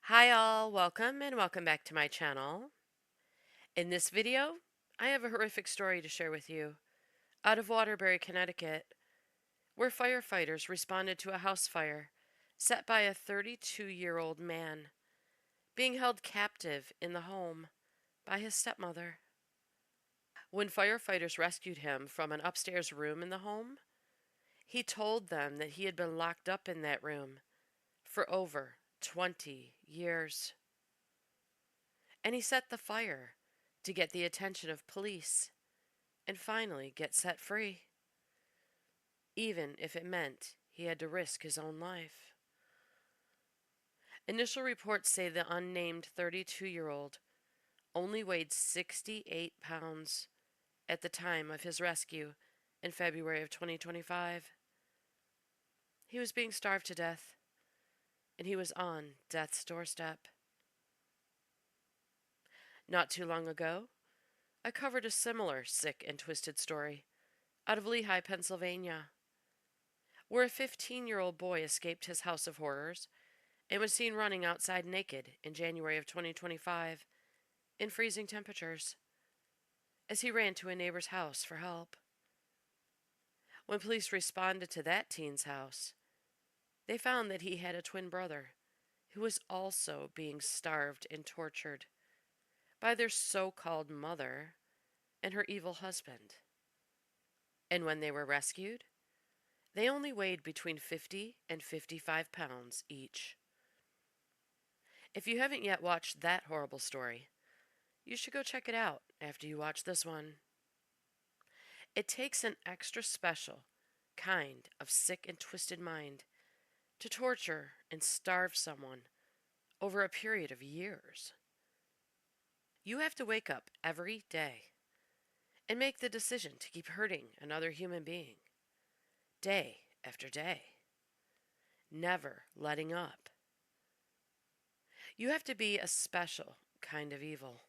Hi all, welcome and welcome back to my channel. In this video, I have a horrific story to share with you out of Waterbury, Connecticut, where firefighters responded to a house fire set by a 32-year-old man being held captive in the home by his stepmother. When firefighters rescued him from an upstairs room in the home, he told them that he had been locked up in that room for over 20 years. And he set the fire to get the attention of police and finally get set free, even if it meant he had to risk his own life. Initial reports say the unnamed 32-year-old only weighed 68 pounds at the time of his rescue in February of 2025. He was being starved to death, and he was on death's doorstep. Not too long ago, I covered a similar sick and twisted story out of Lehigh, Pennsylvania, where a 15-year-old boy escaped his house of horrors and was seen running outside naked in January of 2025 in freezing temperatures as he ran to a neighbor's house for help. When police responded to that teen's house, they found that he had a twin brother who was also being starved and tortured by their so-called mother and her evil husband. And when they were rescued, they only weighed between 50 and 55 pounds each. If you haven't yet watched that horrible story, you should go check it out after you watch this one. It takes an extra special kind of sick and twisted mind to torture and starve someone over a period of years. You have to wake up every day and make the decision to keep hurting another human being, day after day, never letting up. You have to be a special kind of evil,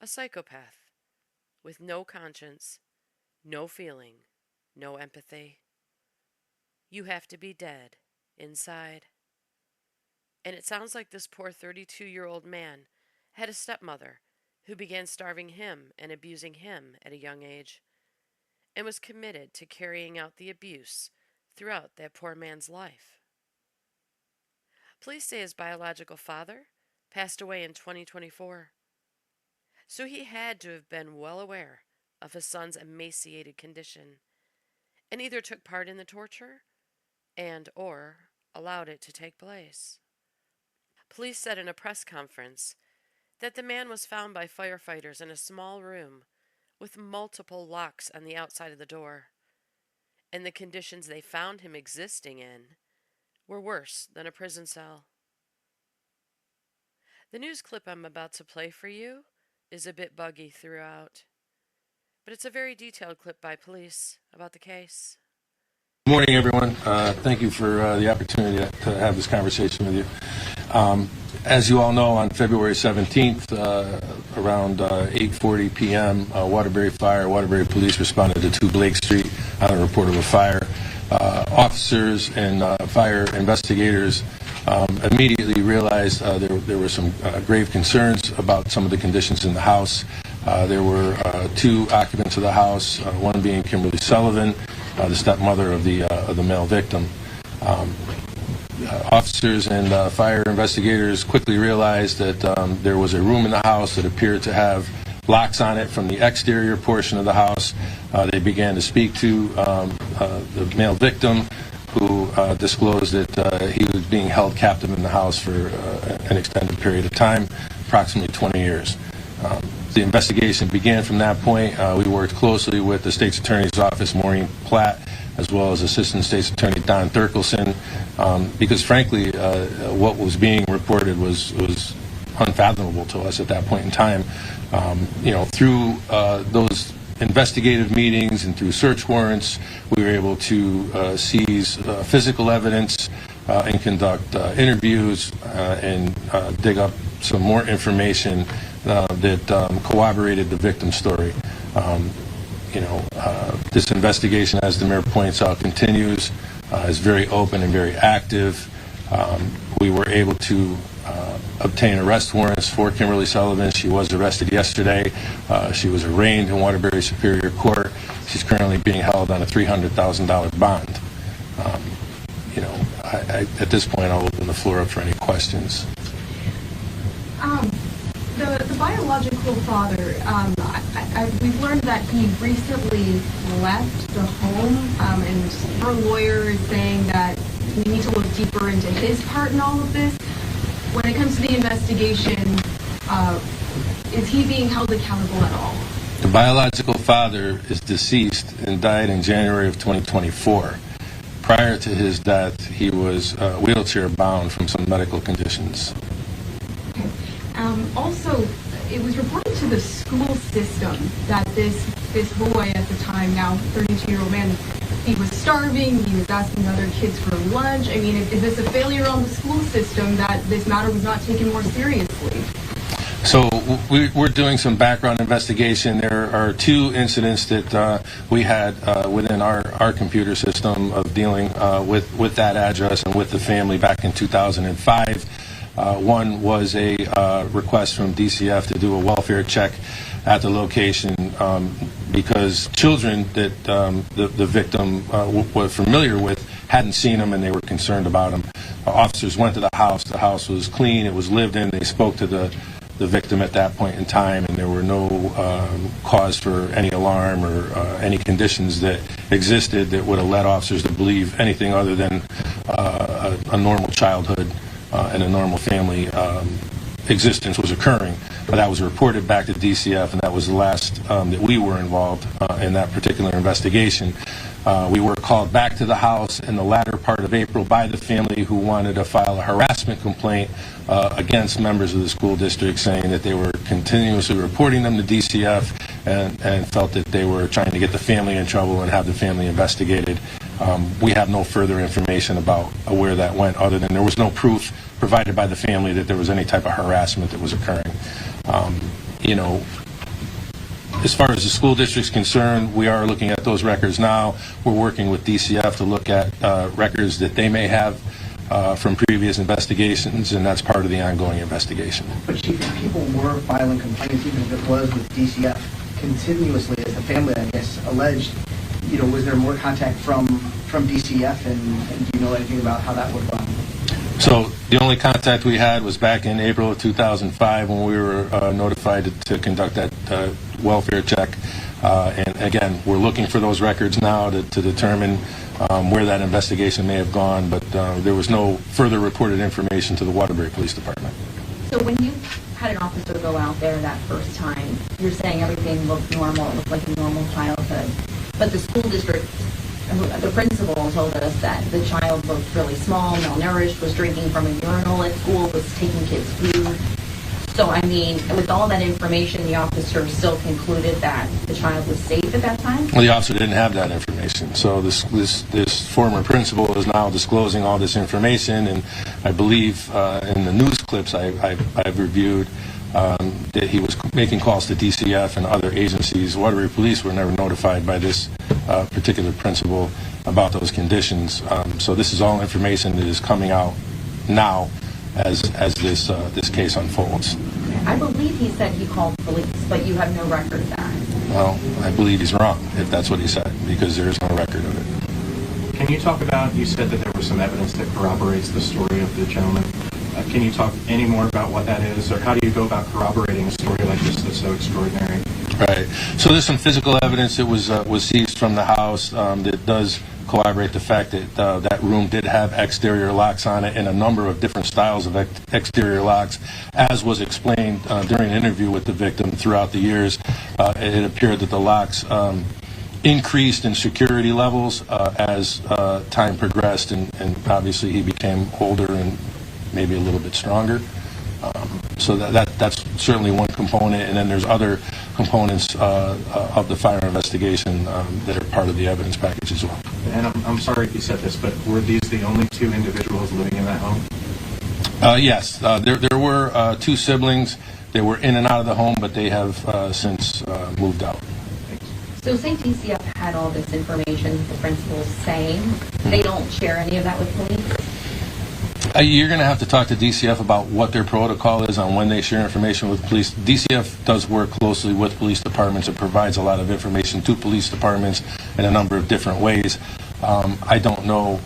a psychopath with no conscience, no feeling, no empathy. You have to be dead inside. And it sounds like this poor 32-year-old man had a stepmother who began starving him and abusing him at a young age and was committed to carrying out the abuse throughout that poor man's life. Police say his biological father passed away in 2024, so he had to have been well aware of his son's emaciated condition and either took part in the torture and or allowed it to take place. Police said in a press conference that the man was found by firefighters in a small room with multiple locks on the outside of the door, and the conditions they found him existing in were worse than a prison cell. The news clip I'm about to play for you is a bit buggy throughout, but it's a very detailed clip by police about the case. Good morning, everyone. Thank you for the opportunity to have this conversation with you. As you all know, on February 17th, around 8:40 p.m., Waterbury Police responded to 2 Blake Street on a report of a fire. Officers and fire investigators immediately realized there were some grave concerns about some of the conditions in the house. There were 2 occupants of the house, one being Kimberly Sullivan, the stepmother of the male victim. Officers and fire investigators quickly realized that there was a room in the house that appeared to have locks on it from the exterior portion of the house. They began to speak to the male victim, who disclosed that he was being held captive in the house for an extended period of time, approximately 20 years. The investigation began from that point. We worked closely with the State's Attorney's Office, Maureen Platt, as well as Assistant State's Attorney Don Thurkelson, because frankly, what was being reported was unfathomable to us at that point in time. Through those investigative meetings and through search warrants, we were able to seize physical evidence and conduct interviews and dig up some more information that corroborated the victim's story. This investigation, as the mayor points out, continues, is very open and very active. We were able to obtain arrest warrants for Kimberly Sullivan. She was arrested yesterday. She was arraigned in Waterbury Superior Court. She's currently being held on a $300,000 bond. At this point, I'll open the floor up for any questions. The biological father, we've learned that he recently left the home, and her lawyer is saying that we need to look deeper into his part in all of this. When it comes to the investigation, is he being held accountable at all? The biological father is deceased and died in January of 2024. Prior to his death, he was wheelchair bound from some medical conditions. Okay. Also, it was reported to the school system that this boy at the time, now 32-year-old man, he was starving, he was asking other kids for lunch. I mean, is this a failure on the school system that this matter was not taken more seriously? So we're doing some background investigation. There are two incidents that we had within our computer system of dealing with that address and with the family back in 2005. One was a request from DCF to do a welfare check at the location because children that the victim was familiar with hadn't seen him and they were concerned about him. Officers went to the house. The house was clean. It was lived in. They spoke to the victim at that point in time, and there were no cause for any alarm or any conditions that existed that would have led officers to believe anything other than a normal childhood and a normal family existence was occurring. But that was reported back to DCF, and that was the last that we were involved in that particular investigation. We were called back to the house in the latter part of April by the family who wanted to file a harassment complaint against members of the school district, saying that they were continuously reporting them to DCF and felt that they were trying to get the family in trouble and have the family investigated. We have no further information about where that went other than there was no proof provided by the family that there was any type of harassment that was occurring. As far as the school district's concerned, we are looking at those records now. We're working with DCF to look at records that they may have from previous investigations, and that's part of the ongoing investigation. But Chief, if people were filing complaints, even if it was with DCF, continuously, as the family, I guess, alleged, was there more contact from DCF, and do you know anything about how that would run? So the only contact we had was back in April of 2005 when we were notified to conduct that welfare check. And again, we're looking for those records now to determine where that investigation may have gone, but there was no further reported information to the Waterbury Police Department. So when you had an officer go out there that first time, you're saying everything looked normal, it looked like a normal childhood, but the school district, the principal told us that the child looked really small, malnourished, was drinking from a urinal at school, was taking kids' food. So, I mean, with all that information, the officer still concluded that the child was safe at that time? Well, the officer didn't have that information. So this former principal is now disclosing all this information, and I believe in the news clips I've reviewed that he was making calls to DCF and other agencies. Waterbury Police were never notified by this particular principal about those conditions. So this is all information that is coming out now as this case unfolds. I believe he said he called police, but you have no record of that. Well, I believe he's wrong if that's what he said, because there is no record of it. Can you talk about, you said that there was some evidence that corroborates the story of the gentleman. Can you talk any more about what that is, or how do you go about corroborating a story like this that's so extraordinary? Right. So there's some physical evidence that was seized from the house that does corroborate the fact that that room did have exterior locks on it and a number of different styles of exterior locks. As was explained during an interview with the victim throughout the years, it appeared that the locks increased in security levels as time progressed, and obviously he became older and maybe a little bit stronger. So that's certainly one component, and then there's other components of the fire investigation that are part of the evidence package as well. And I'm sorry if you said this, but were these the only two individuals living in that home? Yes, there were two siblings. They were in and out of the home, but they have since moved out. So say DCF had all this information, the principal's saying, they don't share any of that with police? You're going to have to talk to DCF about what their protocol is on when they share information with police. DCF does work closely with police departments. It provides a lot of information to police departments in a number of different ways. I don't know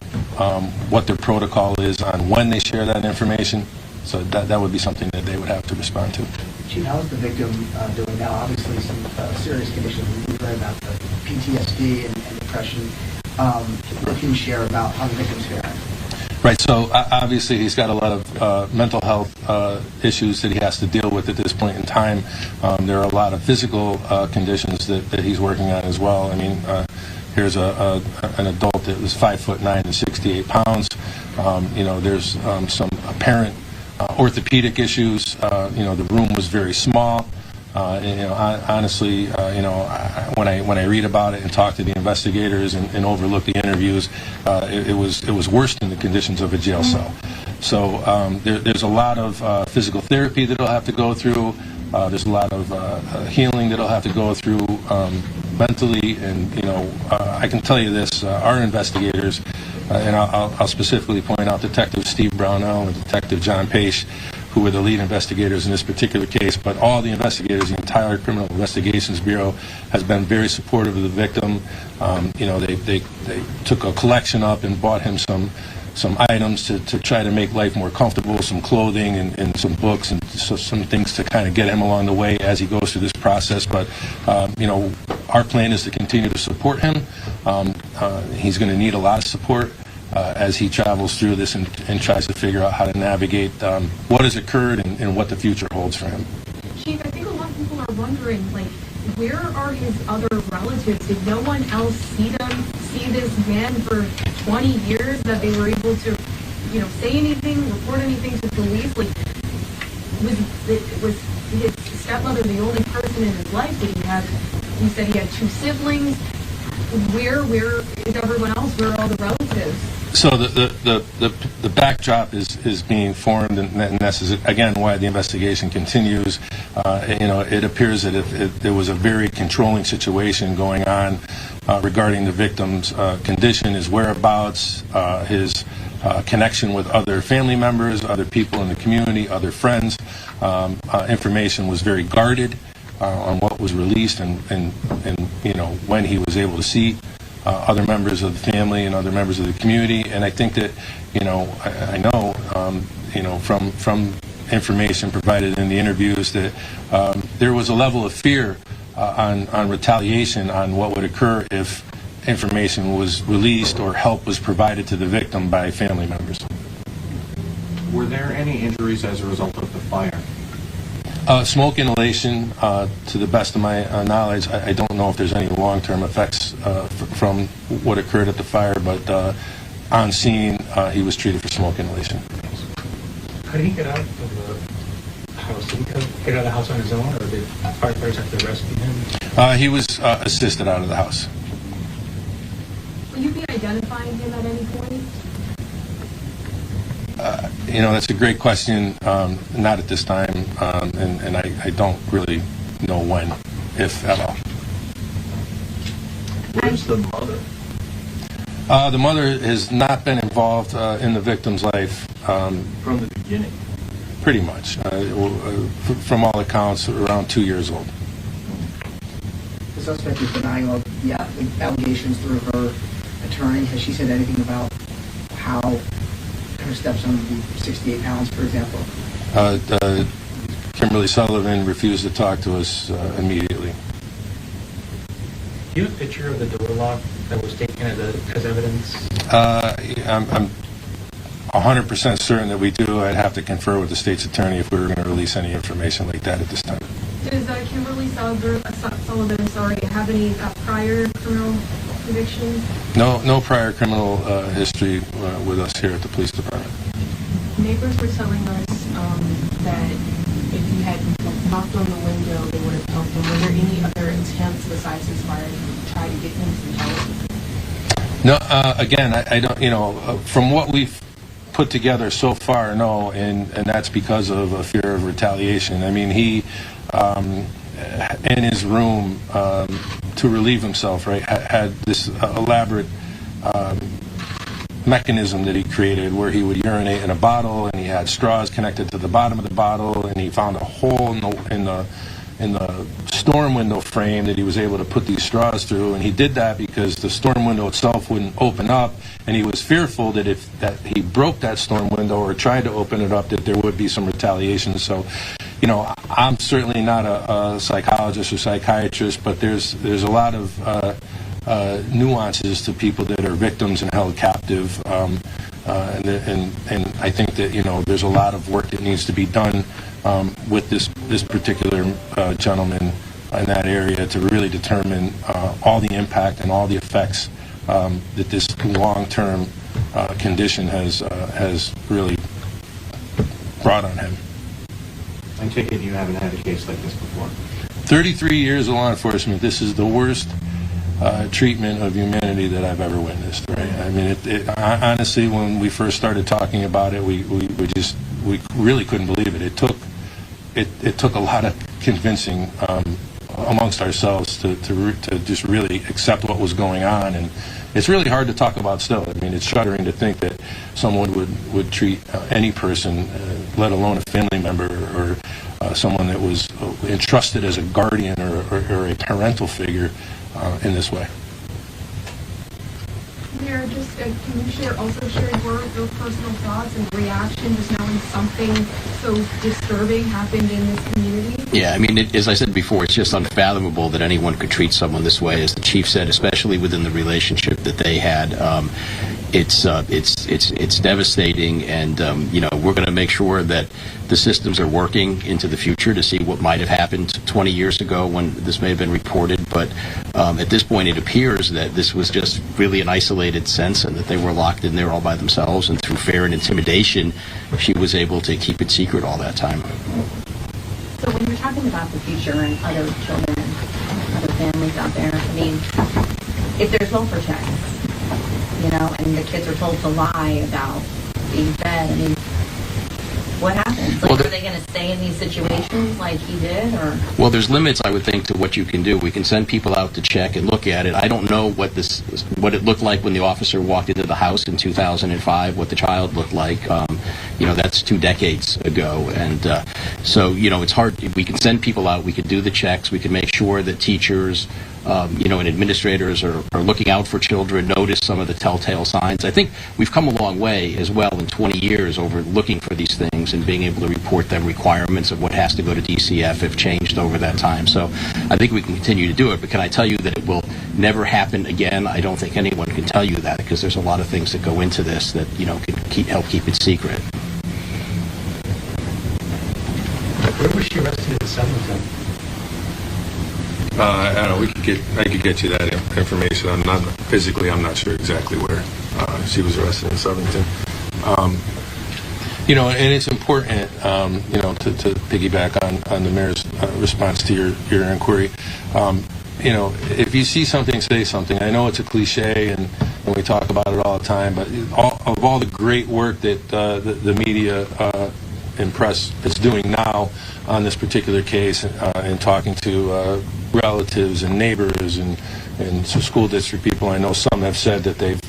what their protocol is on when they share that information, so that would be something that they would have to respond to. Chief, how's the victim doing now? Obviously, some serious conditions. We've heard about the PTSD and depression. What can you share about how the victim's faring? Right, so obviously he's got a lot of mental health issues that he has to deal with at this point in time. There are a lot of physical conditions that he's working on as well. I mean, here's an adult that was 5'9" and 68 pounds. There's some apparent orthopedic issues. The room was very small. Honestly, when I read about it and talk to the investigators and overlook the interviews, it was worse than the conditions of a jail cell. So there's a lot of physical therapy that he'll have to go through. There's a lot of healing that he'll have to go through mentally. And I can tell you this: our investigators, and I'll specifically point out Detective Steve Brownell and Detective John Paish, who were the lead investigators in this particular case, but all the investigators, the entire Criminal Investigations Bureau, has been very supportive of the victim. They took a collection up and bought him some items to try to make life more comfortable, some clothing and some books and some things to kind of get him along the way as he goes through this process. But, our plan is to continue to support him. He's going to need a lot of support as he travels through this and tries to figure out how to navigate what has occurred and what the future holds for him. Chief, I think a lot of people are wondering, where are his other relatives? Did no one else see this man for 20 years that they were able to, say anything, report anything to police? Was his stepmother the only person in his life? Did he have? You said he had 2 siblings. Where is everyone else? Where are all the relatives? So the backdrop is being formed, and this is again why the investigation continues. It appears that if there was a very controlling situation going on regarding the victim's condition, his whereabouts, his connection with other family members, other people in the community, other friends. Information was very guarded on what was released and when he was able to see other members of the family and other members of the community. And I think that I know from information provided in the interviews that there was a level of fear on retaliation on what would occur if information was released or help was provided to the victim by family members. Were there any injuries as a result of the fire? Smoke inhalation, to the best of my knowledge, I don't know if there's any long-term effects from what occurred at the fire, but on scene, he was treated for smoke inhalation. Could he get out of the house? Did he get out of the house on his own, or did firefighters have to rescue him? He was assisted out of the house. Will you be identifying him at any point? That's a great question. Not at this time, and I don't really know when, if at all. Where's the mother? The mother has not been involved in the victim's life. From the beginning? Pretty much. From all accounts, around 2 years old. The suspect is denying all the allegations through her attorney. Has she said anything about how her stepson would be 68 pounds, for example? Kimberly Sullivan refused to talk to us immediately. Do you have a picture of the door lock that was taken as evidence? I'm 100% certain that we do. I'd have to confer with the state's attorney if we were going to release any information like that at this time. Does Kimberly Sullivan have any prior criminal convictions? No prior criminal history with us here at the police department. Neighbors were telling us that if you had knocked on the window, they would have helped him. Were there any other attempts besides his fire to try to get him some help? No, again, I don't, from what we've put together so far, no, and that's because of a fear of retaliation. I mean, he, in his room, to relieve himself, right, had this elaborate mechanism that he created where he would urinate in a bottle, and he had straws connected to the bottom of the bottle, and he found a hole in the storm window frame that he was able to put these straws through. And he did that because the storm window itself wouldn't open up, and he was fearful that if that he broke that storm window or tried to open it up, that there would be some retaliation. So, you know, I'm certainly not a psychologist or psychiatrist, but there's a lot of nuances to people that are victims and held captive, and I think that, you know, there's a lot of work that needs to be done with this particular gentleman in that area to really determine all the impact and all the effects that this long-term condition has really brought on him. I take it you haven't had a case like this before. 33 years of law enforcement. This is the worst treatment of humanity that I've ever witnessed. Right? I mean, honestly, when we first started talking about it, we really couldn't believe it. It took a lot of convincing amongst ourselves to just really accept what was going on, and it's really hard to talk about still. I mean, it's shuddering to think that someone would treat any person, let alone a family member or someone that was entrusted as a guardian or a parental figure in this way. Mayor, just can you also share your personal thoughts and reaction just knowing something so disturbing happened in this community? Yeah, I mean, as I said before, it's just unfathomable that anyone could treat someone this way, as the chief said, especially within the relationship that they had. It's devastating, and you know, we're going to make sure that the systems are working into the future to see what might have happened 20 years ago when this may have been reported. But at this point, it appears that this was just really an isolated sense, and that they were locked in there all by themselves. And through fear and intimidation, she was able to keep it secret all that time. So when you're talking about the future and other children and other families out there, I mean, if there's welfare checks, you know, and the kids are told to lie about being fed, I mean, what happens? Like, are they going to stay in these situations like he did, or? Well, there's limits, I would think, to what you can do. We can send people out to check and look at it. I don't know what it looked like when the officer walked into the house in 2005, what the child looked like. You know, that's 2 decades ago. And so, you know, it's hard. We can send people out. We could do the checks. We can make sure that teachers, you know, and administrators are looking out for children, notice some of the telltale signs. I think we've come a long way as well in 20 years over looking for these things and being able to report them. Requirements of what has to go to DCF have changed over that time. So I think we can continue to do it, but can I tell you that it will never happen again? I don't think anyone can tell you that, because there's a lot of things that go into this that, you know, can help keep it secret. Where was she arrested in Stepson? I don't know. I could get you that information. I'm not sure exactly where she was arrested in Southington. You know, and it's important, you know, to piggyback on the mayor's response to your inquiry. You know, if you see something, say something. I know it's a cliche, and we talk about it all the time, but of all the great work that the media and press is doing now on this particular case, and talking to relatives and neighbors and school district people. I know some have said that they've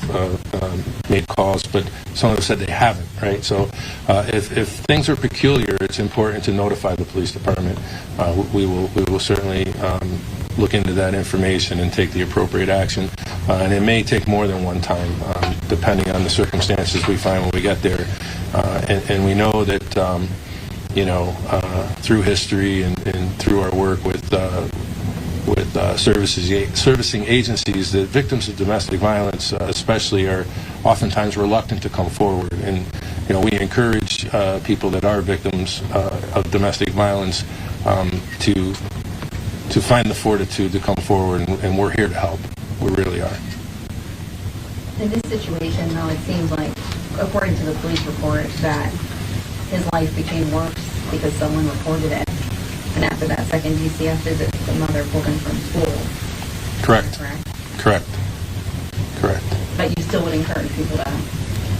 made calls, but some have said they haven't, right? So if things are peculiar, it's important to notify the police department. We will certainly look into that information and take the appropriate action. And it may take more than one time, depending on the circumstances we find when we get there. And we know that, you know, through history and through our work with servicing agencies, that victims of domestic violence especially are oftentimes reluctant to come forward. And, you know, we encourage people that are victims of domestic violence to find the fortitude to come forward, and we're here to help. We really are. In this situation, though, it seems like, according to the police report, that his life became worse because someone reported it. And after that second DCF visit, the mother pulled him from school. Correct. Correct? Correct. But you still would encourage people to...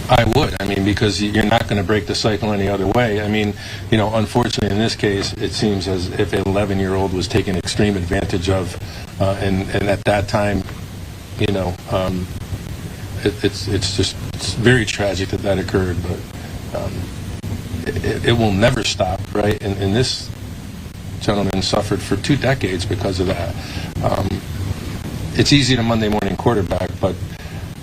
I would. I mean, because you're not going to break the cycle any other way. I mean, you know, unfortunately in this case, it seems as if an 11-year-old was taken extreme advantage of, and at that time, you know, it's very tragic that occurred, but it will never stop, right? And this gentleman suffered for 2 decades because of that. It's easy to Monday morning quarterback, but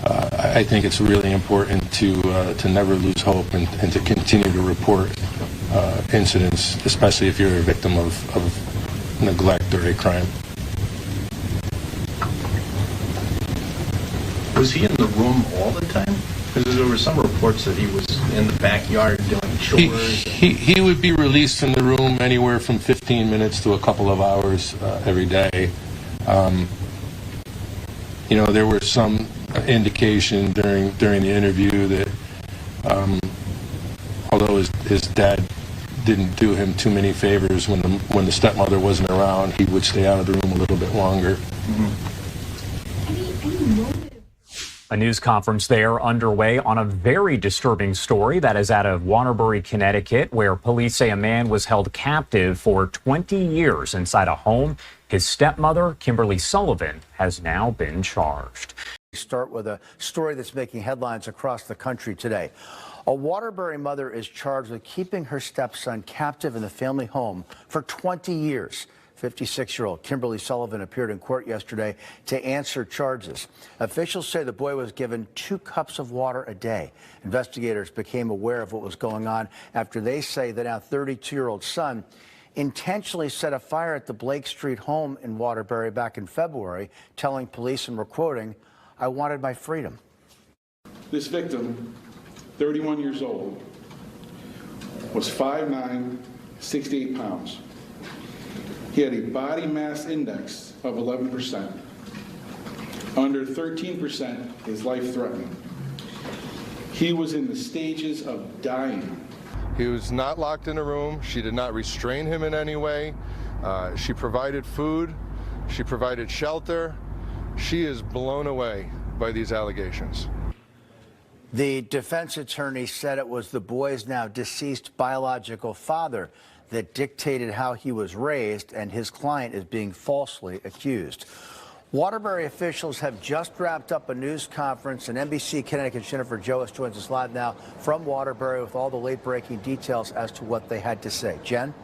I think it's really important to never lose hope and to continue to report incidents, especially if you're a victim of neglect or a crime. Was he in the room all the time? Because there were some reports that he was in the backyard doing chores. He would be released from the room anywhere from 15 minutes to a couple of hours every day. You know, there were some indication during the interview that although his dad didn't do him too many favors when the stepmother wasn't around, he would stay out of the room a little bit longer. A news conference there underway on a very disturbing story that is out of Waterbury, Connecticut, where police say a man was held captive for 20 years inside a home. His stepmother, Kimberly Sullivan, has now been charged. We start with a story that's making headlines across the country today. A Waterbury mother is charged with keeping her stepson captive in the family home for 20 years. 56-year-old Kimberly Sullivan appeared in court yesterday to answer charges. Officials say the boy was given 2 cups of water a day. Investigators became aware of what was going on after they say that our 32-year-old son intentionally set a fire at the Blake Street home in Waterbury back in February, telling police, and we're quoting, "I wanted my freedom." This victim, 31 years old, was 5'9", 68 pounds. He had a body mass index of 11%. Under 13% is life-threatening. He was in the stages of dying. He was not locked in a room. She did not restrain him in any way. She provided food. She provided shelter. She is blown away by these allegations. The defense attorney said it was the boy's now deceased biological father that dictated how he was raised, and his client is being falsely accused. Waterbury officials have just wrapped up a news conference, and NBC Connecticut's Jennifer Joas joins us live now from Waterbury with all the late-breaking details as to what they had to say. Jen?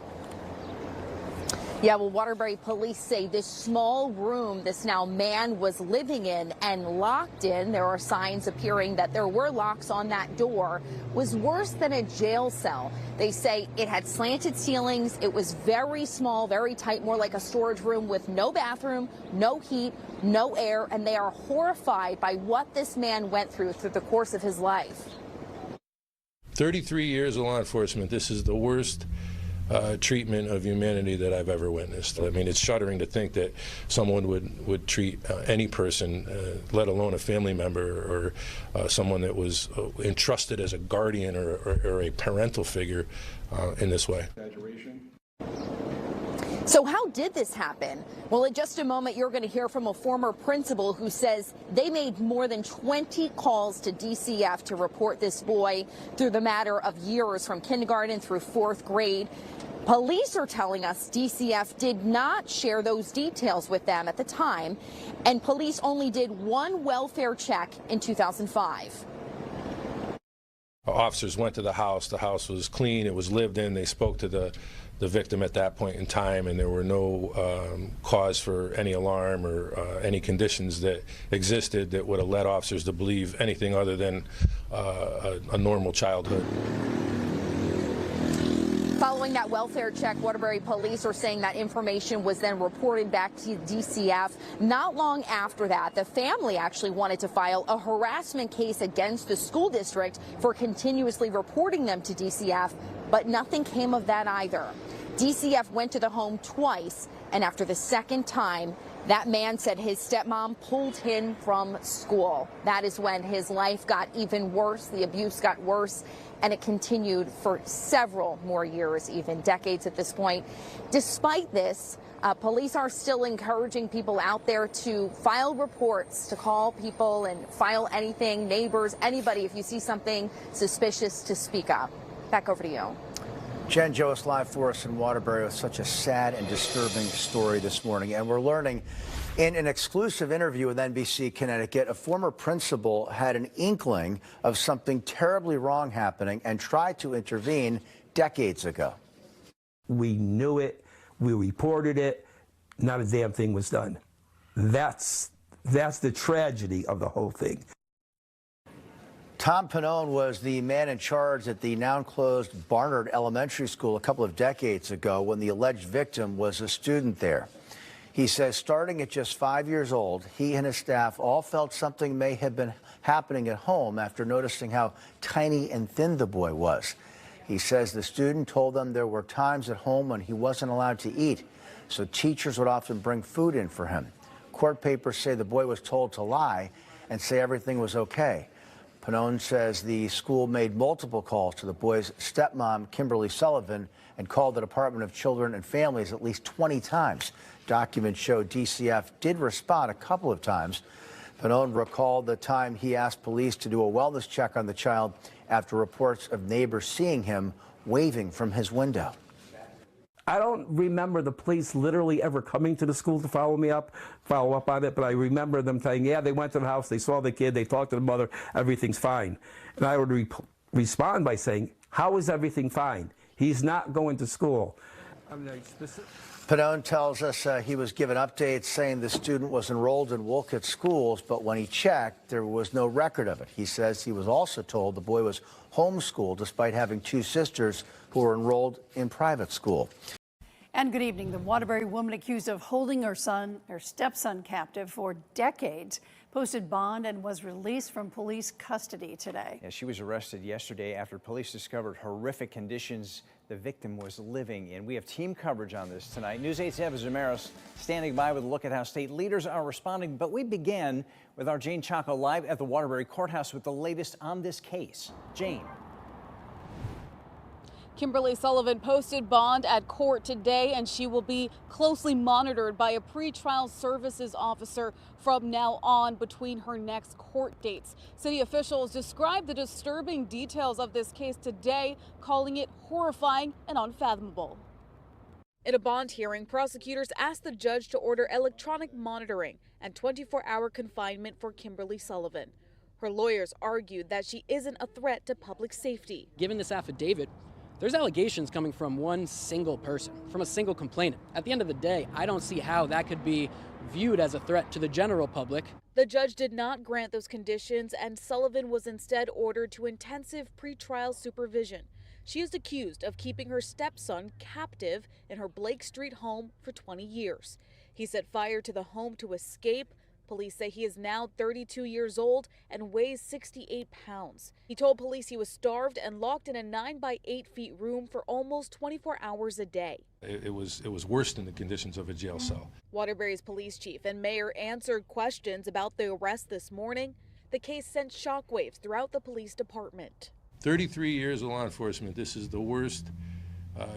Yeah, well, Waterbury police say this small room this now man was living in and locked in, there are signs appearing that there were locks on that door, was worse than a jail cell. They say it had slanted ceilings, it was very small, very tight, more like a storage room with no bathroom, no heat, no air, and they are horrified by what this man went through the course of his life. 33 years of law enforcement, this is the worst treatment of humanity that I've ever witnessed. I mean, it's shuddering to think that someone would treat any person, let alone a family member or someone that was entrusted as a guardian or a parental figure in this way. So how did this happen? Well, in just a moment, you're going to hear from a former principal who says they made more than 20 calls to DCF to report this boy through the matter of years, from kindergarten through 4th grade. Police are telling us DCF did not share those details with them at the time, and police only did 1 welfare check in 2005. Officers went to the house. The house was clean. It was lived in. They spoke to the victim at that point in time, and there were no cause for any alarm or any conditions that existed that would have led officers to believe anything other than a normal childhood. Following that welfare check, Waterbury police are saying that information was then reported back to DCF. Not long after that, the family actually wanted to file a harassment case against the school district for continuously reporting them to DCF, but nothing came of that either. DCF went to the home twice, and after the second time, that man said his stepmom pulled him from school. That is when his life got even worse, the abuse got worse, and it continued for several more years, even decades at this point. Despite this, police are still encouraging people out there to file reports, to call people and file anything, neighbors, anybody, if you see something suspicious, to speak up. Back over to you. Jen Joas live for us in Waterbury with such a sad and disturbing story this morning. And we're learning In an exclusive interview with NBC Connecticut, a former principal had an inkling of something terribly wrong happening and tried to intervene decades ago. We knew it, we reported it, not a damn thing was done. That's the tragedy of the whole thing. Tom Pannone was the man in charge at the now closed Barnard Elementary School a couple of decades ago when the alleged victim was a student there. He says starting at just 5 years old, he and his staff all felt something may have been happening at home after noticing how tiny and thin the boy was. He says the student told them there were times at home when he wasn't allowed to eat, so teachers would often bring food in for him. Court papers say the boy was told to lie and say everything was okay. Pannone says the school made multiple calls to the boy's stepmom, Kimberly Sullivan, and called the Department of Children and Families at least 20 times. Documents show DCF did respond a couple of times. Pannone recalled the time he asked police to do a wellness check on the child after reports of neighbors seeing him waving from his window. I don't remember the police literally ever coming to the school to follow up on it, but I remember them saying, yeah, they went to the house, they saw the kid, they talked to the mother, everything's fine. And I would respond by saying, how is everything fine? He's not going to school. Pannone tells us he was given updates saying the student was enrolled in Wolcott schools, but when he checked, there was no record of it. He says he was also told the boy was homeschooled despite having two sisters who were enrolled in private school. And good evening. The Waterbury woman accused of holding her stepson captive for decades posted bond and was released from police custody today. Yeah, she was arrested yesterday after police discovered horrific conditions the victim was living in. We have team coverage on this tonight. News 8's Eva Zamaros standing by with a look at how state leaders are responding. But we begin with our Jane Chaco live at the Waterbury Courthouse with the latest on this case. Jane. Kimberly Sullivan posted bond at court today, and she will be closely monitored by a pretrial services officer from now on between her next court dates. City officials described the disturbing details of this case today, calling it horrifying and unfathomable. In a bond hearing, prosecutors asked the judge to order electronic monitoring and 24-hour confinement for Kimberly Sullivan. Her lawyers argued that she isn't a threat to public safety. Given this affidavit, there's allegations coming from one single person, from a single complainant. At the end of the day, I don't see how that could be viewed as a threat to the general public. The judge did not grant those conditions, and Sullivan was instead ordered to intensive pretrial supervision. She is accused of keeping her stepson captive in her Blake Street home for 20 years. He set fire to the home to escape. Police say he is now 32 years old and weighs 68 pounds. He told police he was starved and locked in a 9 by 8 feet room for almost 24 hours a day. It was worse than the conditions of a jail cell. Waterbury's police chief and mayor answered questions about the arrest this morning. The case sent shockwaves throughout the police department. 33 years of law enforcement, this is the worst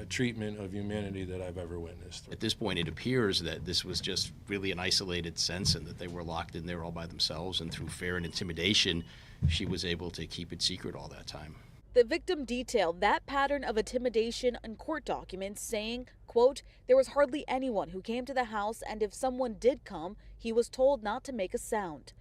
treatment of humanity that I've ever witnessed. At this point, it appears that this was just really an isolated sense and that they were locked in there all by themselves, and through fear and intimidation, she was able to keep it secret all that time. The victim detailed that pattern of intimidation in court documents, saying, quote, there was hardly anyone who came to the house, and if someone did come, he was told not to make a sound.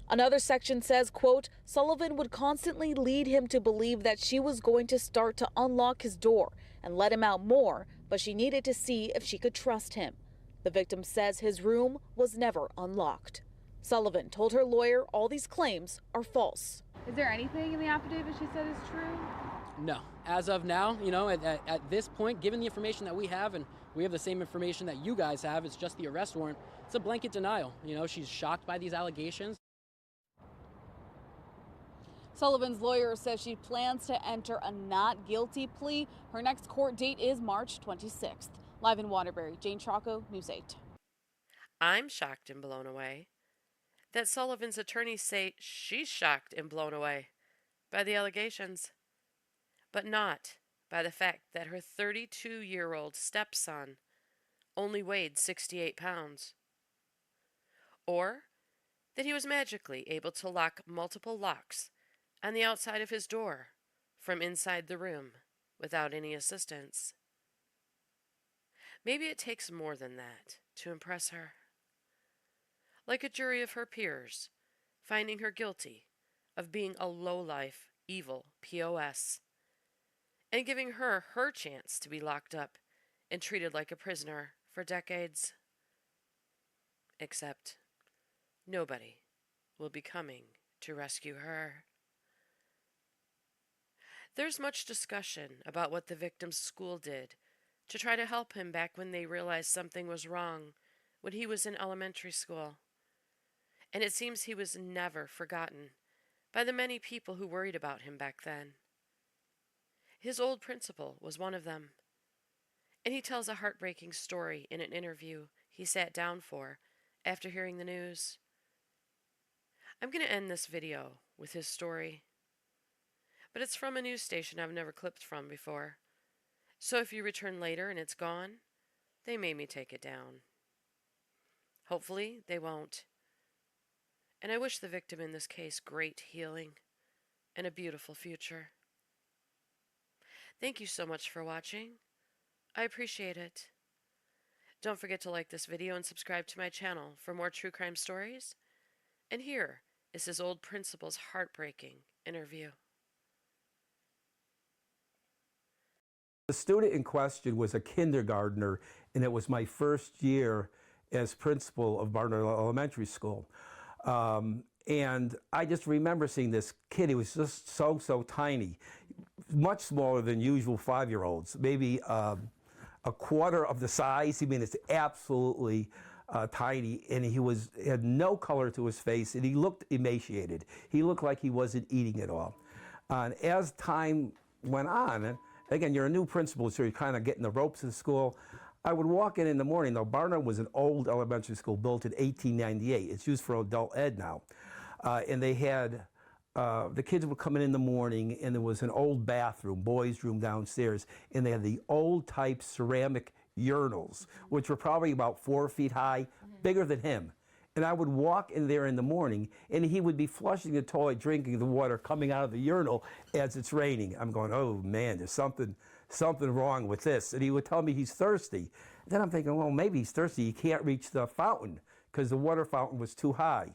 Another section says, quote, Sullivan would constantly lead him to believe that she was going to start to unlock his door and let him out more, but she needed to see if she could trust him. The victim says his room was never unlocked. Sullivan told her lawyer all these claims are false. Is there anything in the affidavit she said is true? No. As of now, at this point, given the information that we have, and we have the same information that you guys have, it's just the arrest warrant, it's a blanket denial. She's shocked by these allegations. Sullivan's lawyer says she plans to enter a not guilty plea. Her next court date is March 26th. Live in Waterbury, Jane Chaco, News 8. I'm shocked and blown away that Sullivan's attorneys say she's shocked and blown away by the allegations, but not by the fact that her 32-year-old stepson only weighed 68 pounds, or that he was magically able to lock multiple locks on the outside of his door from inside the room without any assistance. Maybe it takes more than that to impress her. like a jury of her peers, finding her guilty of being a low-life, evil POS, and giving her her chance to be locked up and treated like a prisoner for decades. Except nobody will be coming to rescue her. There's much discussion about what the victim's school did to try to help him back when they realized something was wrong when he was in elementary school. And it seems he was never forgotten by the many people who worried about him back then. His old principal was one of them, and he tells a heartbreaking story in an interview he sat down for after hearing the news. I'm going to end this video with his story, but it's from a news station I've never clipped from before, so if you return later and it's gone, they made me take it down. Hopefully they won't. And I wish the victim in this case great healing and a beautiful future. Thank you so much for watching. I appreciate it. Don't forget to like this video and subscribe to my channel for more true crime stories. And here is his old principal's heartbreaking interview. The student in question was a kindergartner, and it was my first year as principal of Barnard Elementary School. And I just remember seeing this kid. He was just so tiny, much smaller than usual 5-year-olds, maybe a quarter of the size. I mean, it's absolutely tiny, and he had no color to his face, and he looked emaciated. He looked like he wasn't eating at all. And as time went on, and again, you're a new principal, so you're kind of getting the ropes of the school. I would walk in the morning. Now, Barnard was an old elementary school built in 1898. It's used for adult ed now. And they had, the kids would come in the morning, and there was an old bathroom, boys' room downstairs, and they had the old type ceramic urinals, which were probably about 4 feet high, bigger than him. And I would walk in there in the morning, and he would be flushing the toilet, drinking the water coming out of the urinal as it's raining. I'm going, oh man, there's something wrong with this. And he would tell me he's thirsty. Then I'm thinking, well, maybe he's thirsty. He can't reach the fountain because the water fountain was too high.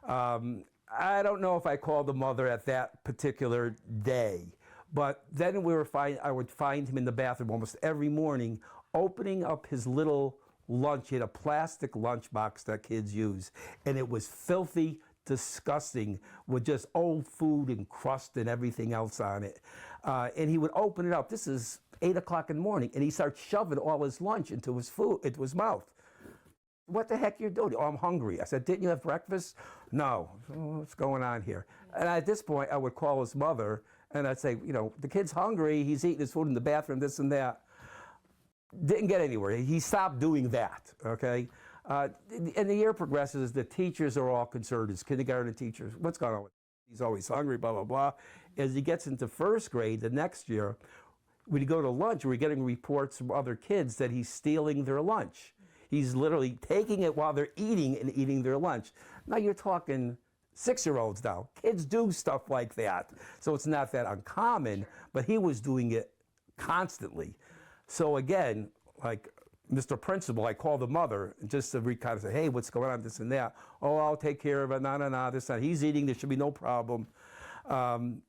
I don't know if I called the mother at that particular day, but then I would find him in the bathroom almost every morning, opening up his little lunch. He had a plastic lunchbox that kids use, and it was filthy, disgusting, with just old food and crust and everything else on it. And he would open it up. This is 8 o'clock in the morning, and he starts shoving all his lunch into his mouth. What the heck are you doing? Oh, I'm hungry. I said, didn't you have breakfast? No. What's going on here? And at this point, I would call his mother, and I'd say, you know, the kid's hungry. He's eating his food in the bathroom, this and that. Didn't get anywhere. He stopped doing that, okay? And the year progresses, the teachers are all concerned. His kindergarten teachers, what's going on with him? He's always hungry, blah, blah, blah. As he gets into first grade the next year, when you go to lunch, we're getting reports from other kids that he's stealing their lunch. He's literally taking it while they're eating and eating their lunch. Now you're talking 6-year-olds now. Kids do stuff like that. So it's not that uncommon, but he was doing it constantly. So again, like Mr. Principal, I called the mother just to kind of say, hey, what's going on, this and that. Oh, I'll take care of it, no, this, that. He's eating, there should be no problem. And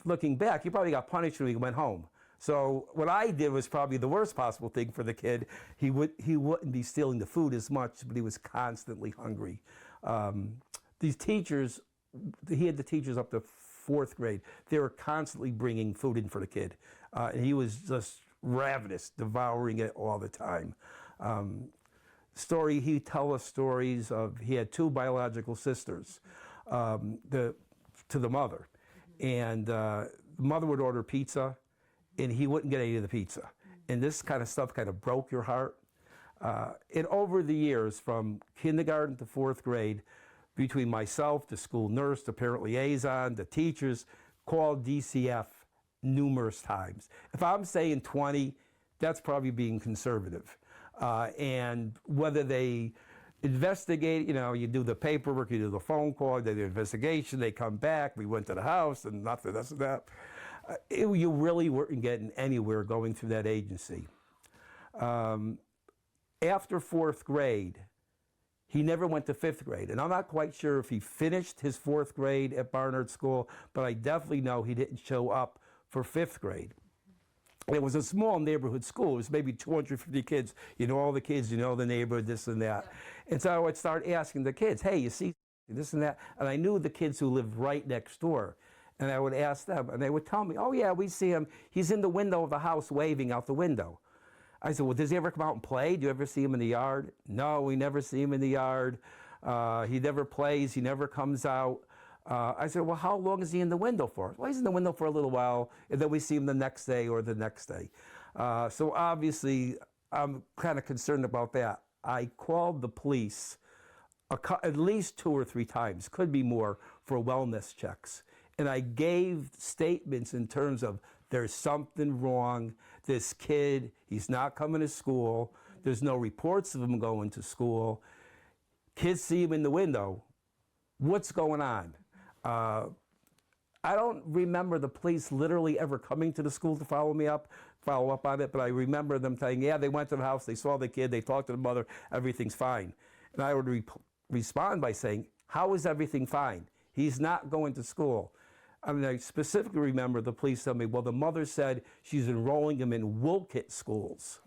looking back, he probably got punished when he went home. So what I did was probably the worst possible thing for the kid. He wouldn't be stealing the food as much, but he was constantly hungry. These teachers, he had the teachers up to 4th grade. They were constantly bringing food in for the kid. And he was just ravenous, devouring it all the time. He'd tell us stories of, he had 2 biological sisters to the mother. And the mother would order pizza, and he wouldn't get any of the pizza. And this kind of stuff kind of broke your heart. And over the years, from kindergarten to 4th grade, between myself, the school nurse, the parent liaison, the teachers, called DCF numerous times. If I'm saying 20, that's probably being conservative. And whether they investigate, you know, you do the paperwork, you do the phone call, they do the investigation, they come back, we went to the house, and nothing, this and that. You really weren't getting anywhere going through that agency. After 4th grade, He never went to 5th grade, and I'm not quite sure if he finished his 4th grade at Barnard School, but I definitely know he didn't show up for 5th grade. It was a small neighborhood school. It was maybe 250 kids. You know all the kids, you know the neighborhood, this and that. And so I would start asking the kids, hey, you see this and that? And I knew the kids who lived right next door. And I would ask them, and they would tell me, oh yeah, we see him. He's in the window of the house waving out the window. I said, well, does he ever come out and play? Do you ever see him in the yard? No, we never see him in the yard. He never plays. He never comes out. I said, well, how long is he in the window for? Well, he's in the window for a little while, and then we see him the next day or the next day. So obviously, I'm kind of concerned about that. I called the police at least 2 or 3 times, could be more, for wellness checks. And I gave statements in terms of there's something wrong. This kid, he's not coming to school. There's no reports of him going to school. Kids see him in the window. What's going on? I don't remember the police literally ever coming to the school to follow up on it, but I remember them saying, yeah, they went to the house, they saw the kid, they talked to the mother, everything's fine. And I would respond by saying, how is everything fine? He's not going to school. I mean, I specifically remember the police telling me, well, the mother said she's enrolling him in Wolcott schools.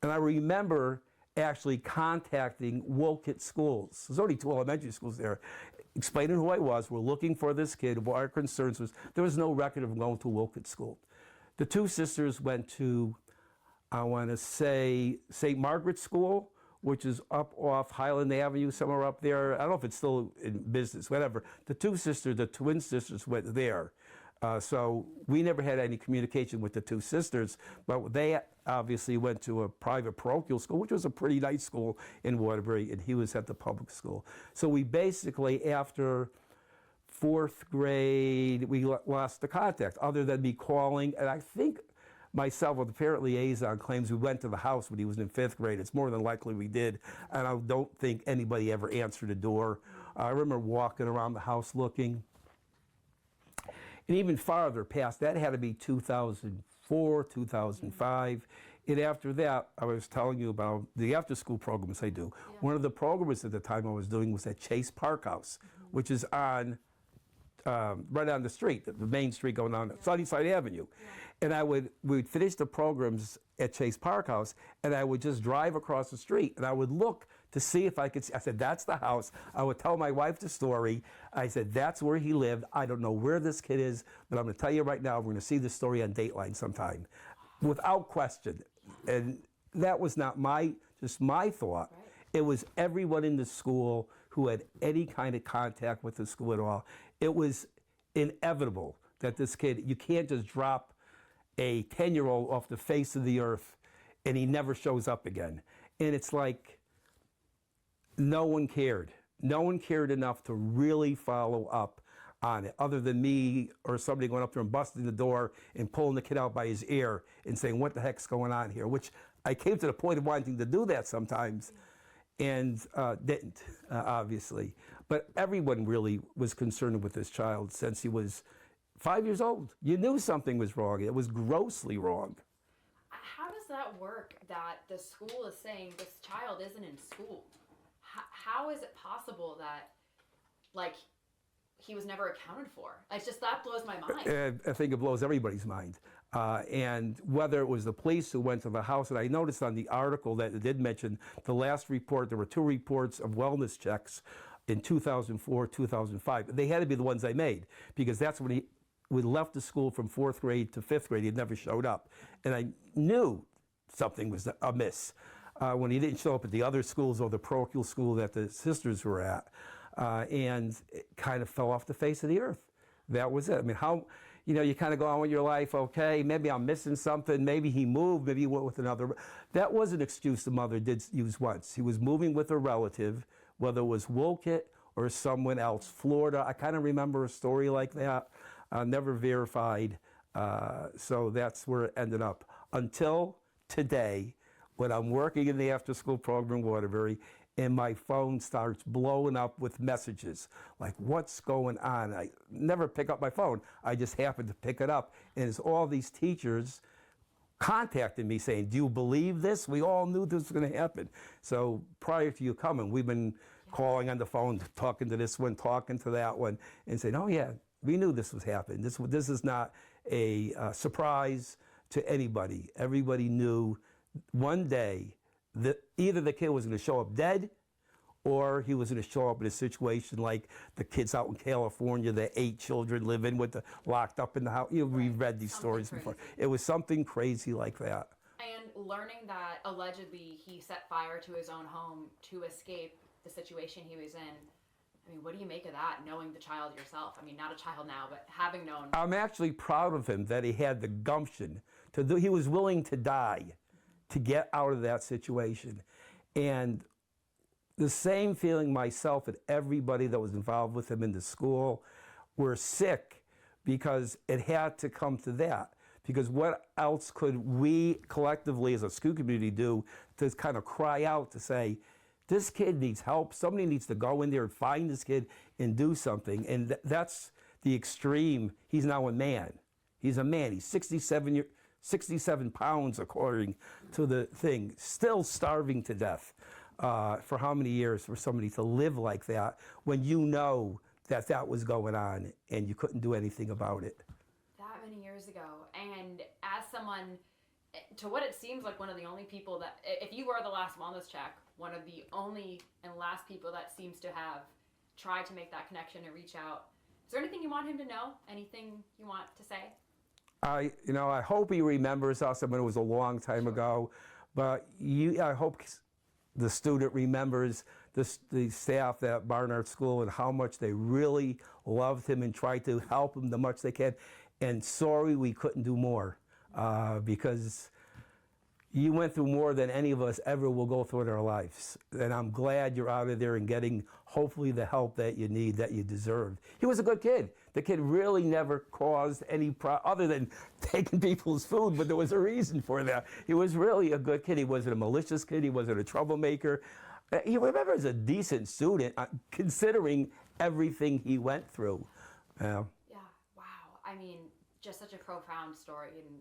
And I remember actually contacting Wolcott schools. There's only 2 elementary schools there. Explaining who I was, we're looking for this kid. What our concerns was, there was no record of him going to Wolcott school. The 2 sisters went to, I want to say, St. Margaret's School, which is up off Highland Avenue, somewhere up there. I don't know if it's still in business, whatever. The 2 sisters, the twin sisters, went there. So we never had any communication with the 2 sisters, but they obviously went to a private parochial school, which was a pretty nice school in Waterbury, and he was at the public school. So we basically, after 4th grade, we lost the contact, other than me calling, and I think myself with the parent liaison claims we went to the house when he was in 5th grade. It's more than likely we did, and I don't think anybody ever answered the door. I remember walking around the house looking. And even farther past, that had to be 2004, 2005. And after that, I was telling you about the after-school programs I do. Yeah. One of the programs at the time I was doing was at Chase Park House, which is on right on the street, the main street going on Sunnyside Avenue. And we'd finish the programs at Chase Park House, and I would just drive across the street, and I would look to see if I could see. I said, that's the house. I would tell my wife the story. I said, that's where he lived. I don't know where this kid is, but I'm going to tell you right now, we're going to see this story on Dateline sometime, without question. And that was not just my thought. Right. It was everyone in the school who had any kind of contact with the school at all. It was inevitable that this kid, you can't just drop a 10-year-old off the face of the earth and he never shows up again. And it's like no one cared. No one cared enough to really follow up on it, other than me or somebody going up there and busting the door and pulling the kid out by his ear and saying, what the heck's going on here? Which I came to the point of wanting to do that sometimes and didn't, obviously. But everyone really was concerned with this child since he was 5 years old. You knew something was wrong. It was grossly wrong. How does that work that the school is saying this child isn't in school? How is it possible that, like, he was never accounted for? It's just, that blows my mind. I think it blows everybody's mind. And whether it was the police who went to the house, and I noticed on the article that it did mention the last report, there were 2 reports of wellness checks in 2004, 2005. They had to be the ones I made, because that's when we left the school from 4th grade to 5th grade. He never showed up. And I knew something was amiss when he didn't show up at the other schools or the parochial school that the sisters were at. And it kind of fell off the face of the earth. That was it. I mean, how, you kind of go on with your life, okay, maybe I'm missing something, maybe he moved, maybe he went with another. That was an excuse the mother did use once. He was moving with a relative, whether it was Wolcott or someone else, Florida. I kind of remember a story like that, never verified. So that's where it ended up. Until today, when I'm working in the after-school program in Waterbury, and my phone starts blowing up with messages like, what's going on? I never pick up my phone. I just happen to pick it up. And it's all these teachers contacted me saying, do you believe this? We all knew this was going to happen. So prior to you coming, we've been calling on the phone, talking to this one, talking to that one, and saying, oh yeah, we knew this was happening. This is not a surprise to anybody. Everybody knew one day that either the kid was going to show up dead or he was going to show up in a situation like the kids out in California, the 8 children living with the locked up in the house. We've read these stories before. It was something crazy like that. And learning that allegedly he set fire to his own home to escape the situation he was in. I mean, what do you make of that, knowing the child yourself? I mean, not a child now, but having known. I'm actually proud of him that he had the gumption to do. He was willing to die to get out of that situation. And the same feeling myself and everybody that was involved with him in the school were sick because it had to come to that. Because what else could we collectively as a school community do to kind of cry out to say, this kid needs help. Somebody needs to go in there and find this kid and do something. And that's the extreme. He's now a man. He's a man. He's 67 pounds, according to the thing. Still starving to death. For how many years for somebody to live like that when you know that that was going on and you couldn't do anything about it? That many years ago. And as someone, to what it seems like one of the only people that, if you were the last wellness check, one of the only and last people that seems to have tried to make that connection and reach out. Is there anything you want him to know? Anything you want to say? I hope he remembers us. I mean, it was a long time ago, but I hope the student remembers the staff at Barnard School and how much they really loved him and tried to help him the much they can. And sorry we couldn't do more because you went through more than any of us ever will go through in our lives. And I'm glad you're out of there and getting, hopefully, the help that you need, that you deserved. He was a good kid. The kid really never caused any other than taking people's food, but there was a reason for that. He was really a good kid. He wasn't a malicious kid. He wasn't a troublemaker. He remember as a decent student, considering everything he went through. Yeah, wow. I mean, just such a profound story. And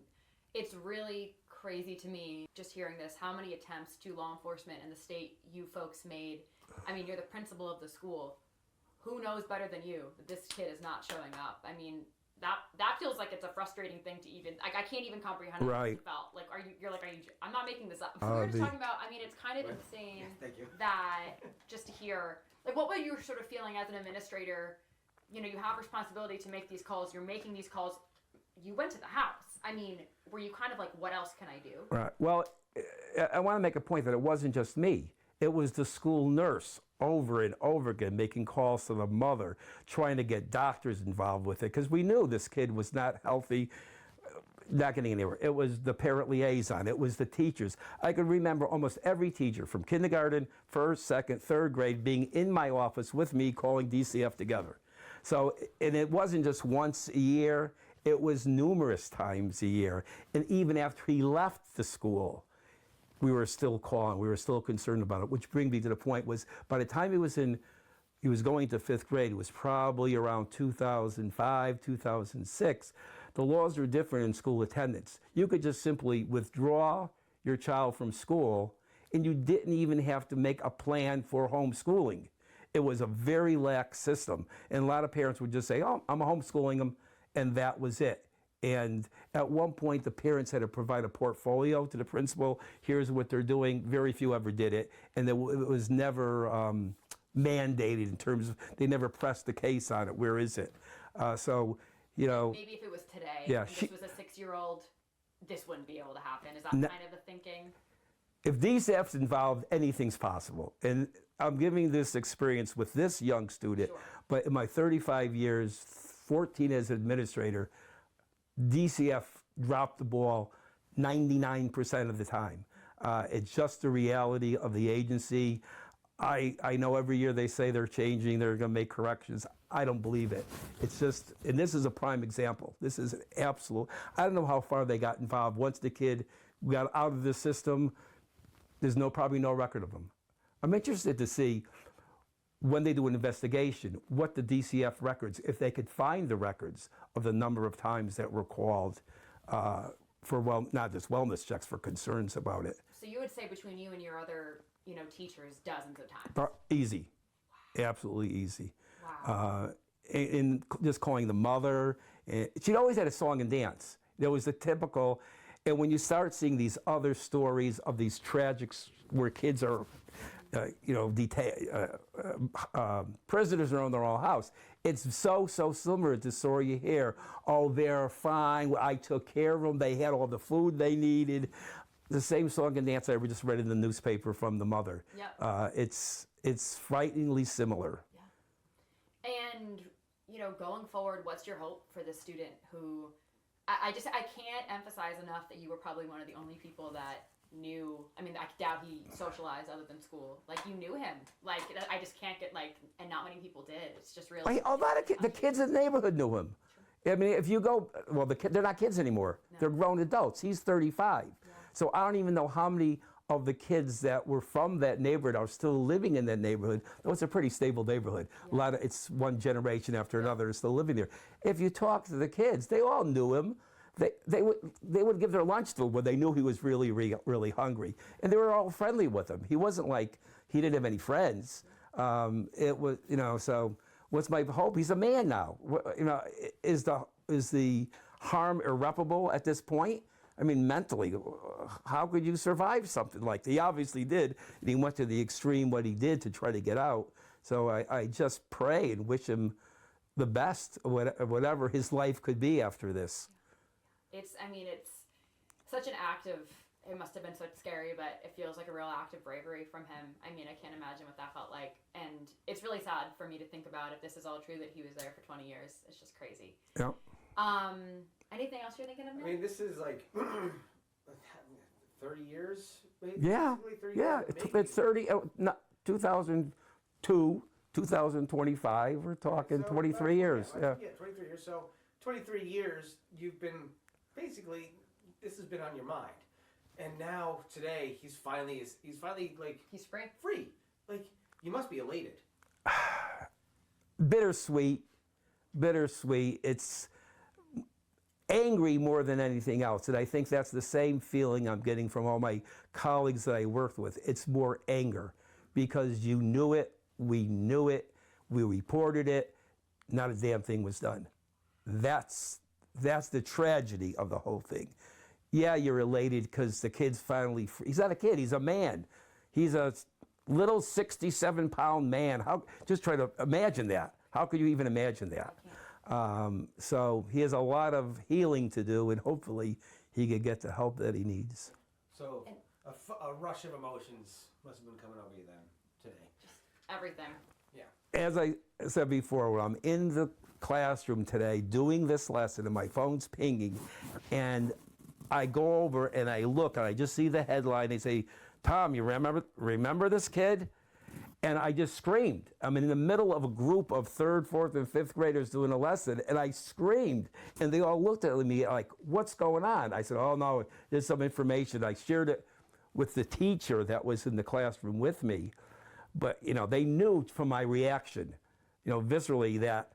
it's really crazy to me just hearing this, how many attempts to law enforcement and the state you folks made. I mean, you're the principal of the school. Who knows better than you that this kid is not showing up? I mean, that feels like it's a frustrating thing to even, like, I can't even comprehend how you felt. Like, are you, I'm not making this up. We were just talking about, I mean, it's kind of insane that just to hear, like, what were you sort of feeling as an administrator? You know, you have responsibility to make these calls, you're making these calls, you went to the house. I mean, were you kind of like, what else can I do? Right. Well, I want to make a point that it wasn't just me. It was the school nurse over and over again making calls to the mother, trying to get doctors involved with it, because we knew this kid was not healthy, not getting anywhere. It was the parent liaison. It was the teachers. I could remember almost every teacher from kindergarten, first, second, third grade being in my office with me calling DCF together. So, and it wasn't just once a year. It was numerous times a year. And even after he left the school, we were still calling. We were still concerned about it, which brings me to the point was by the time he was going to 5th grade, it was probably around 2005, 2006. The laws were different in school attendance. You could just simply withdraw your child from school, and you didn't even have to make a plan for homeschooling. It was a very lax system. And a lot of parents would just say, oh, I'm homeschooling them. And that was it. And at one point, the parents had to provide a portfolio to the principal. Here's what they're doing. Very few ever did it. And it was never mandated in terms of, they never pressed the case on it. Where is it? So, you know. Maybe if it was today, yeah, and this was a 6-year-old, this wouldn't be able to happen. Is that No. kind of the thinking? If DCF's involved, anything's possible. And I'm giving this experience with this young student, but in my 35 years, 14 as an administrator, DCF dropped the ball 99% of the time. It's just the reality of the agency. I know every year they say they're changing, they're going to make corrections. I don't believe it. It's just, and this is a prime example. This is an absolute, I don't know how far they got involved. Once the kid got out of the system, there's probably no record of them. I'm interested to see when they do an investigation, what the DCF records, if they could find the records of the number of times that were called for not just wellness checks, for concerns about it. So you would say between you and your other, teachers, dozens of times. Easy, absolutely easy. Wow. And just calling the mother. And she'd always had a song and dance. There was the typical, and when you start seeing these other stories of these tragics where kids are, prisoners are in their own house, it's so similar to the story you hear. Oh, they're fine. I took care of them. They had all the food they needed. The same song and dance I just read in the newspaper from the mother. Yep. It's frighteningly similar. And, going forward, what's your hope for this student who, I can't emphasize enough that you were probably one of the only people that knew, I doubt he socialized other than school. Like, you knew him. Like, I just can't get, and not many people did. It's just really. A lot of the kids in the neighborhood knew him. I mean, if you go, well, they're not kids anymore. No. They're grown adults. He's 35. Yeah. So I don't even know how many of the kids that were from that neighborhood are still living in that neighborhood. Though it's a pretty stable neighborhood. Yeah. It's one generation after another is still living there. If you talk to the kids, they all knew him. They would give their lunch to him when they knew he was really hungry, and they were all friendly with him. He wasn't like he didn't have any friends. It was So what's my hope? He's a man now. Is the harm irreparable at this point? I mean, mentally, how could you survive something like that? He obviously did, and he went to the extreme what he did to try to get out. So I just pray and wish him the best, whatever his life could be after this. It's such an act of, it must have been so scary, but it feels like a real act of bravery from him. I can't imagine what that felt like. And it's really sad for me to think about, if this is all true, that he was there for 20 years. It's just crazy. Yeah. Anything else you're thinking of, Nick? This is like 30 years, maybe? Yeah, 30 yeah. years It's 30, 2002, 2025, we're talking 23 years. Yeah, 23 years. So 23 years, you've been, basically, this has been on your mind. And now, today, he's finally like... He's free. Free. Like, you must be elated. Bittersweet. It's angry more than anything else. And I think that's the same feeling I'm getting from all my colleagues that I worked with. It's more anger because you knew it, we knew it, we reported it, not a damn thing was done. That's the tragedy of the whole thing. Yeah, you're elated because the kid's finally free. He's not a kid, he's a man. He's a little 67-pound man. Just try to imagine that. How could you even imagine that? So he has a lot of healing to do, and hopefully he could get the help that he needs. So a rush of emotions must have been coming over you then, today. Just everything. Yeah. As I said before, when I'm in the classroom today doing this lesson and my phone's pinging, and I go over and I look and I just see the headline. They say, "Tom, you remember this kid?" And I just screamed. I'm in the middle of a group of 3rd, 4th, and 5th graders doing a lesson, and I screamed. And they all looked at me like, "What's going on?" I said, "Oh, no, there's some information." I shared it with the teacher that was in the classroom with me. But, they knew from my reaction, viscerally, that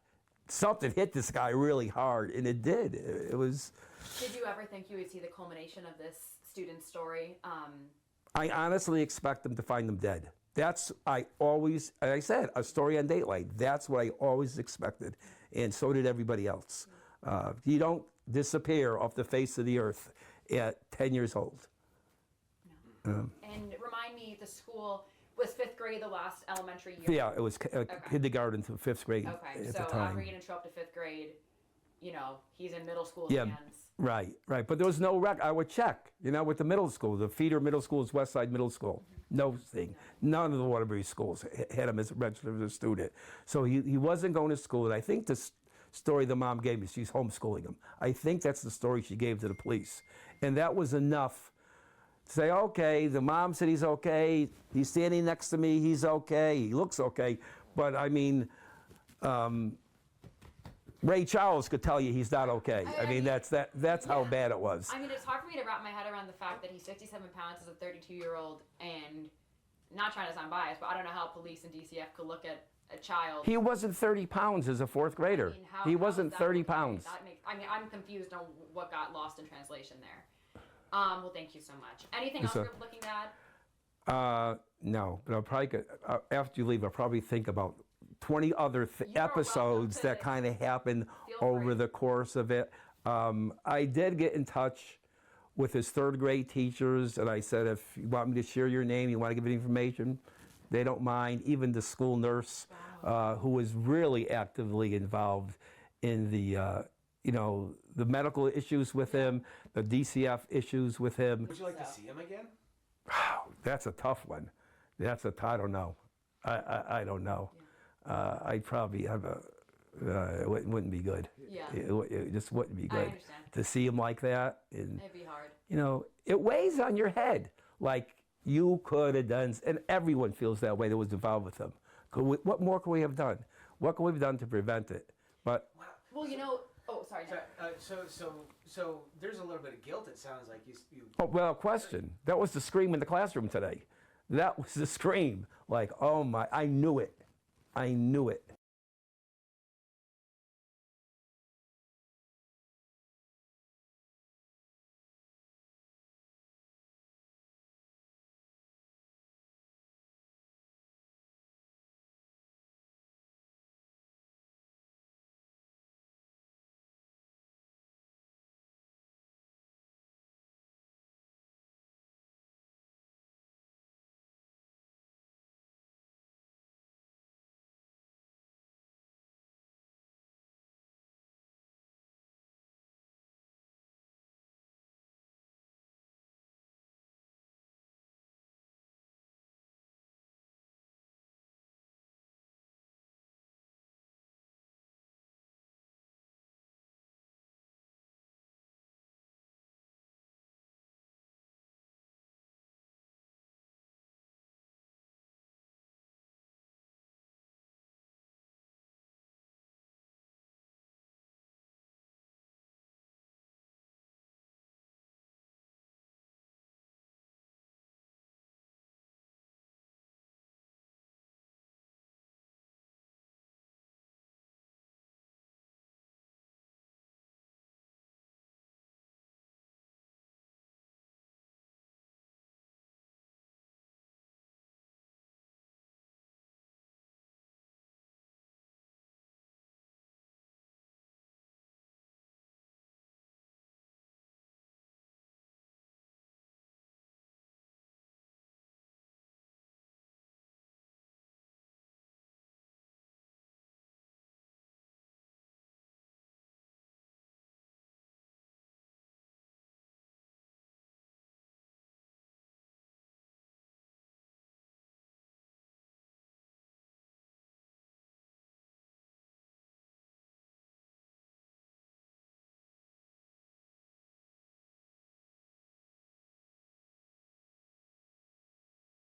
something hit this guy really hard, and it did. It was... Did you ever think you would see the culmination of this student's story? I honestly expect them to find them dead. I said, a story on Dateline. That's what I always expected, and so did everybody else. You don't disappear off the face of the earth at 10 years old. No. And remind me, the school was 5th grade the last elementary year? Yeah, it was kindergarten to 5th grade Okay, at so the time. Regan and show up to 5th grade, he's in middle school Yeah, hands. right. But there was no record. I would check, with the middle school. The feeder middle school is West Side Middle School. No thing. None of the Waterbury schools had him as registered as a student. So he wasn't going to school. And I think the story the mom gave me, she's homeschooling him. I think that's the story she gave to the police. And that was enough to say, okay, the mom said he's okay. He's standing next to me. He's okay. He looks okay. But I mean, Ray Charles could tell you he's not okay. I mean, that's how bad it was. It's hard for me to wrap my head around the fact that he's 67 pounds as a 32-year-old, and not trying to sound biased, but I don't know how police and DCF could look at a child. He wasn't 30 pounds as a 4th grader. He wasn't 30 pounds. I'm confused on what got lost in translation there. Well, thank you so much. Anything else Yes, you're looking at? No, but I'll probably get, after you leave, I'll probably think about 20 other episodes that kind of happened over the course of it. I did get in touch with his third grade teachers, and I said, if you want me to share your name, you want to give me information, they don't mind. Even the school nurse, who was really actively involved in the, the medical issues with him, the DCF issues with him. Would you like to see him again? That's a tough one. I don't know. I don't know. I'd probably have it wouldn't be good. Yeah. It just wouldn't be I good understand. to see him like that. And, It'd be hard. it weighs on your head. Like, you could have done, and everyone feels that way that was involved with him. What more could we have done? What could we have done to prevent it? But Well, oh, sorry. So there's a little bit of guilt. It sounds like you. oh, well, question. That was the scream in the classroom today. That was the scream. Like, oh my, I knew it. I knew it.